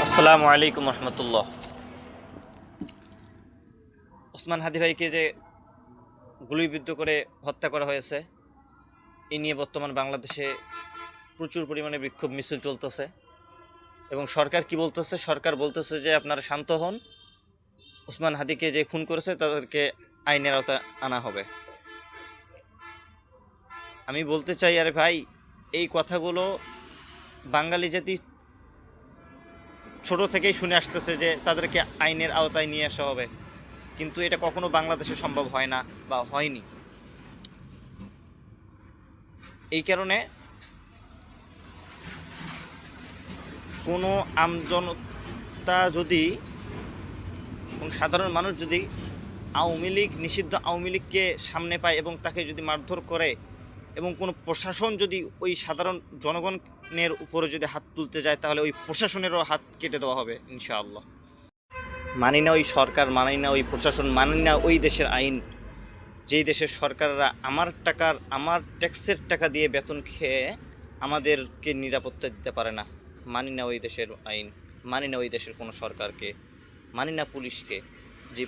আসসালামু আলাইকুম রহমতুল্লাহ। ওসমান হাদি ভাইকে যে গুলিবিদ্ধ করে হত্যা করা হয়েছে, এই নিয়ে বর্তমান বাংলাদেশে প্রচুর পরিমাণে বিক্ষোভ মিছিল চলতেছে এবং সরকার কি বলতেছে? সরকার বলতেছে যে আপনারা শান্ত হন, ওসমান হাদিকে যে খুন করেছে তাদেরকে আইনের আওতায় আনা হবে। আমি বলতে চাই, আরে ভাই, এই কথাগুলো বাঙালি জাতি ছোট থেকেই শুনে আসতেছে যে তাদেরকে আইনের আওতায় নিয়ে আসা হবে, কিন্তু এটা কখনো বাংলাদেশে সম্ভব হয় না বা হয়নি। এই কারণে কোনো আমজনতা যদি, কোনো সাধারণ মানুষ যদি আওয়ামী লীগ, নিষিদ্ধ আওয়ামী লীগকে সামনে পায় এবং তাকে যদি মারধর করে, এবং কোনো প্রশাসন যদি ওই সাধারণ জনগণের উপরে যদি হাত তুলতে যায়, তাহলে ওই প্রশাসনেরও হাত কেটে দেওয়া হবে ইনশাআল্লাহ। মানি না ওই সরকার, মানি না ওই প্রশাসন, মানি না ওই দেশের আইন, যেই দেশের সরকাররা আমার ট্যাক্সের টাকা দিয়ে বেতন খেয়ে আমাদেরকে নিরাপত্তা দিতে পারে না। মানি না ওই দেশের আইন, মানি না ওই দেশের কোনো সরকারকে, মানি না পুলিশকে। যে